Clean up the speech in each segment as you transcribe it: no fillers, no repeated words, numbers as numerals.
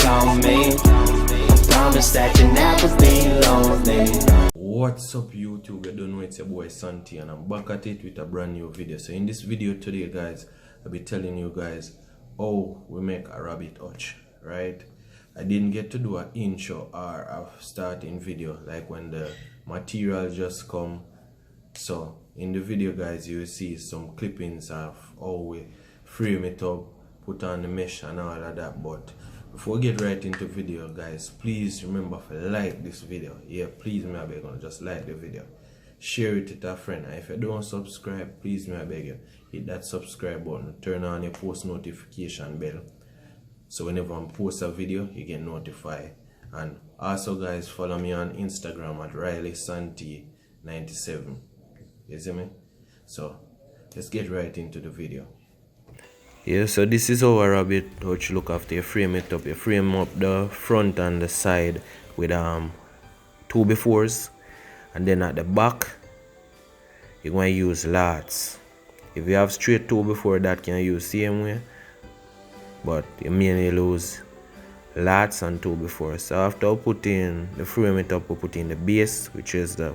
on me. I promise that you'll never be lonely. What's up YouTube? You don't know, it's your boy Santee and I'm back at it with a brand new video. So in this video today guys, I'll be telling you guys how we make a rabbit hutch, right? I didn't get to do an intro or a starting video like when the material just come. So in the video guys, you will see some clippings of how we frame it up, put on the mesh and all of that. But before we get right into video guys, please remember to like this video. Yeah, please me I beg you, just like the video, share it with a friend, and if you don't subscribe, please me I beg you, hit that subscribe button, turn on your post notification bell, so whenever I post a video you get notified. And also guys, follow me on Instagram at Riley Santee 97. You see me? So let's get right into the video. Yeah, so this is how a rabbit hutch look after you frame it up. You frame up the front and the side with 2x4s, and then at the back you're going to use lats. If you have straight 2x4, that can use same way, but you mainly use lats and 2x4. So after I put in the frame it up, we put in the base, which is the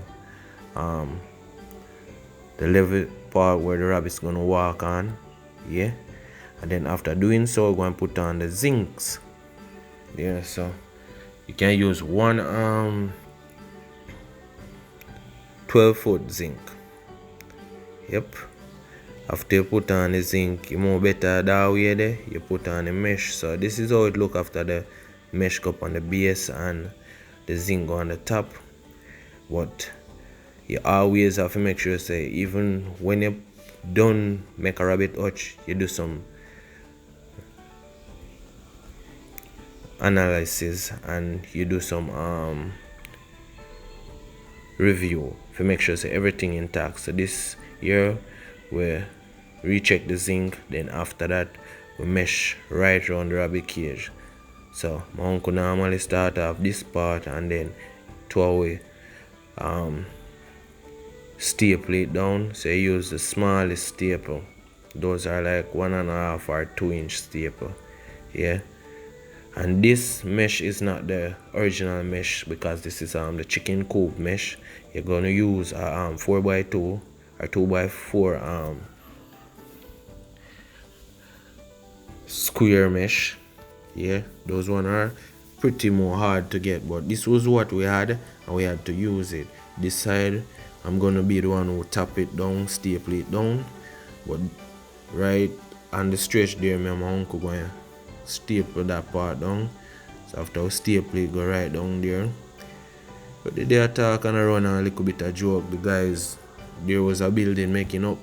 level part where the rabbit's gonna walk on. Yeah, and then after doing so, we're going to put on the zincs. Yeah, so you can use one 12-foot zinc. Yep. After you put on the zinc, you more better that way there, you put on the mesh. So this is how it look after the mesh cup on the base and the zinc on the top. But you always have to make sure, say, even when you don't make a rabbit hutch, you do some analysis and you do some review to make sure, say, everything intact. So this here we recheck the zinc, then after that we mesh right around the rabbit cage. So my uncle normally start off this part and then to away staple it down. So you use the smallest staple. Those are like 1.5 or 2-inch staple. Yeah, and this mesh is not the original mesh because this is the chicken coop mesh. You're gonna use a 4x2 or 2x4 square mesh. Yeah, those one are pretty more hard to get, but this was what we had and we had to use it. This side I'm gonna be the one who tap it down, staple it down, but right on the stretch there, me and my uncle going to staple that part down. So after we staple it, go right down there. But the day I talk and I run a little bit of joke, the guys, there was a building making up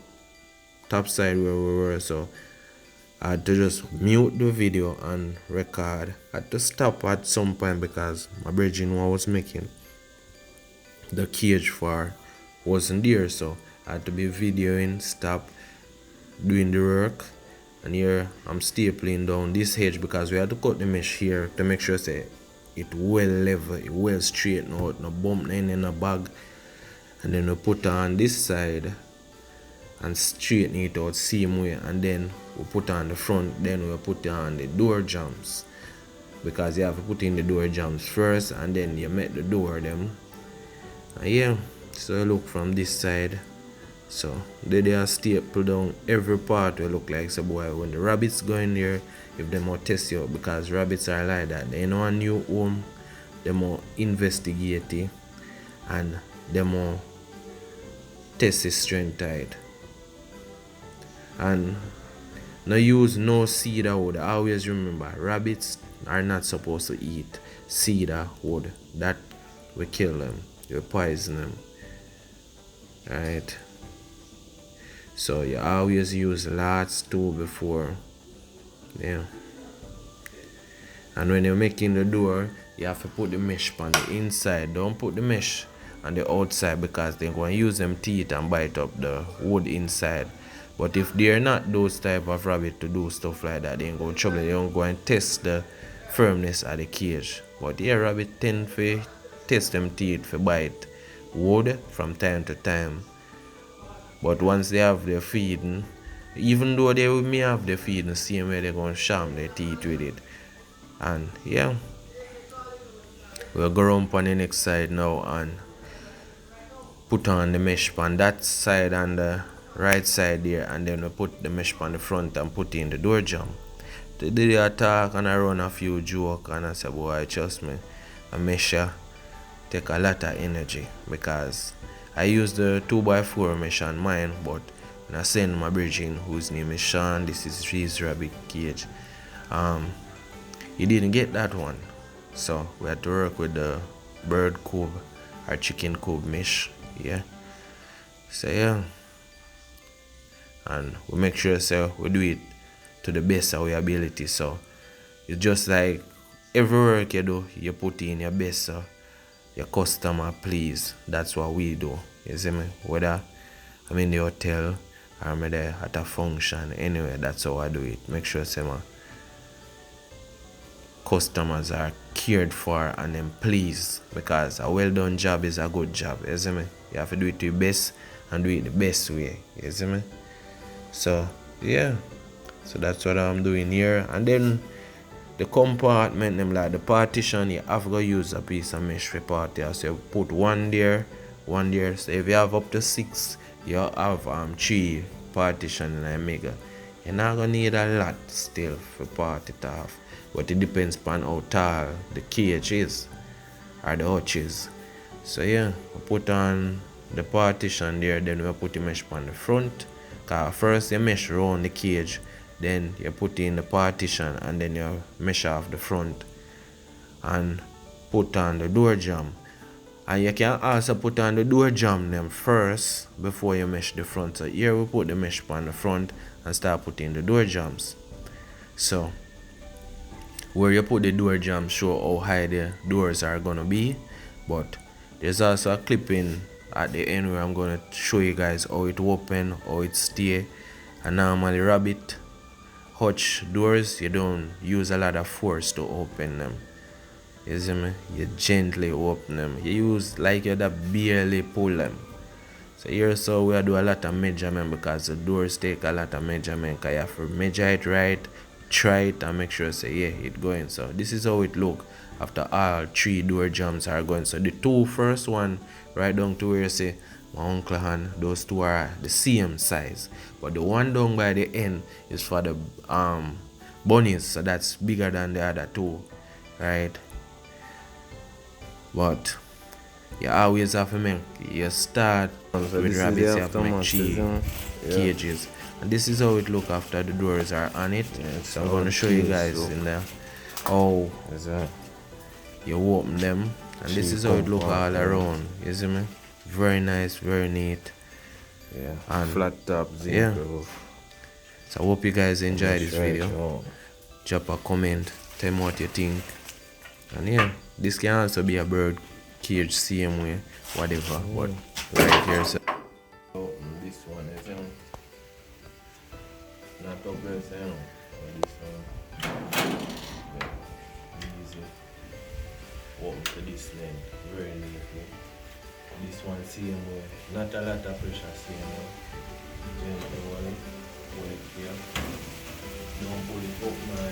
top side where we were, so I had to just mute the video and record. I had to stop at some point because my brethren was making the cage for wasn't there, so I had to be videoing, stop doing the work, and here I'm stapling down this edge because we had to cut the mesh here to make sure, say, it well level, it well straight out, no bump in a bag. And then we put on this side and straighten it out same way, and then we put on the front, then we put on the door jambs, because you have to put in the door jambs first and then you make the door them. And yeah, so look from this side. So they are staple down every part will look like, so boy, when the rabbits go in there, if they more test you out, because rabbits are like that, they know a new home, they more investigate and they more test the strength tight. And no use no cedar wood. Always remember, rabbits are not supposed to eat cedar wood. That will kill them, will poison them. Right, so you always use lots too before. Yeah, and when you're making the door, you have to put the mesh on the inside. Don't put the mesh on the outside because they're going to use them teeth and bite up the wood inside. But if they're not those type of rabbit to do stuff like that, they ain't going to trouble. They don't go and test the firmness of the cage. But yeah, rabbit tend to test them teeth for bite wood from time to time. But once they have their feeding, even though they may have their feeding the same way, they're going to sham their teeth with it. And yeah, we'll go around on the next side now and put on the mesh on that side and the right side there, and then we put the mesh on the front and put in the door jamb. Today I talk and I run a few joke and I say, boy, trust me, a mesher take a lot of energy because I use the 2x4 mesh on mine, but when I send my bridging whose name is Sean, this is his rabbit cage. He didn't get that one, so we had to work with the bird coop or chicken coop mesh. Yeah, so yeah, and we make sure so we do it to the best of our ability. So it's just like every work you do, you put in your best so your customer please. That's what we do. You see me? Whether I'm in the hotel or I'm there at a function, anyway, that's how I do it. Make sure say my customers are cared for and then pleased, because a well done job is a good job. You see me? You have to do it to your best and do it the best way. You see me? So yeah, so that's what I'm doing here. And then the compartment, them like the partition, you have to use a piece of mesh for part. So you put one there. So if you have up to 6, you have 3 partition in a mega. You're not gonna need a lot still for part it off, but it depends upon how tall the cage is or the hutch is. So yeah, we put on the partition there, then we put the mesh on the front. Cause first you mesh around the cage, then you put in the partition, and then you mesh off the front and put on the door jamb. And you can also put on the door jamb them first before you mesh the front. So here we put the mesh on the front and start putting the door jambs. So where you put the door jamb show how high the doors are gonna be, but there's also a clipping at the end where I'm gonna show you guys how it open, how it stay. And normally rabbit hutch doors, you don't use a lot of force to open them. You see me? You gently open them. You use like you barely pull them. So here so we do a lot of measurement, because the doors take a lot of measurement. Cause you have to measure it right, try it and make sure say yeah it going. So this is how it look after all 3 door jambs are going. So the 2 first one right down to where you say my uncle hand, those 2 are the same size, but the one down by the end is for the bunnies, so that's bigger than the other 2, right? But you always have to make, you start with rabbits, you have to make 3 cages. And this is how it look after the doors are on it. Yeah, so I'm going to show you guys in there how you open them. And this is how it look all around. You see me? Very nice, very neat. Yeah, and flat top, yeah. So I hope you guys enjoy this video. Drop a comment, tell me what you think. And yeah, this can also be a bird cage, same way, whatever. But right here, so this one is not up there, this one, yeah, easy. Open to this length, very neatly. This one same way, not a lot of pressure, same way. Gently hold it here. Don't pull it up now.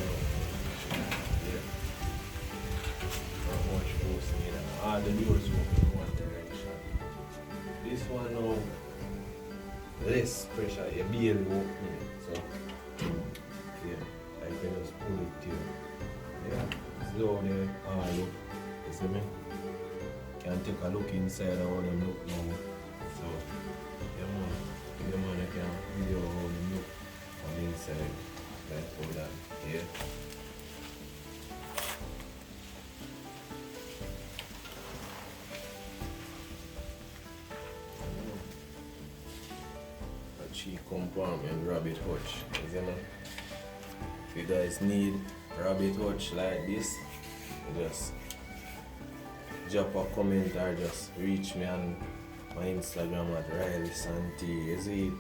Yeah. Not much force needed. All the doors open in one direction. This one now, less pressure, you barely open it. So yeah, I can just pull it here. Yeah, slow there, look. You see me? Can take a look inside how them look now. So yeah man, I can video how them look on the inside. Like all that. Yeah. A cheap compartment rabbit hutch. You know? If you guys need rabbit hutch like this, just drop a comment or just reach me on my Instagram at Riley Santee. You see it?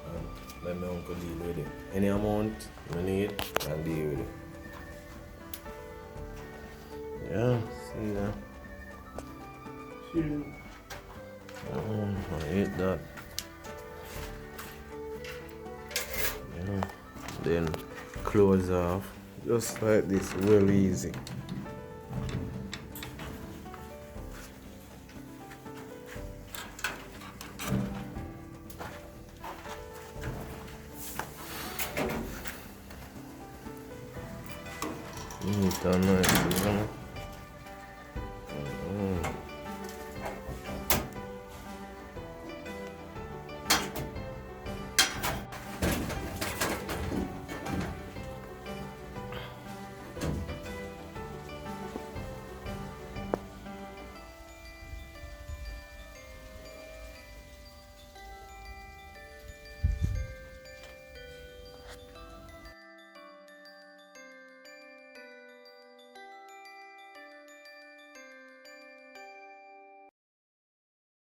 And let me uncle deal with it. Any amount you need, I'll deal with it. Yeah, see that? I hate that. Yeah. Then close off Just like this, well easy. Neat and nice, you know?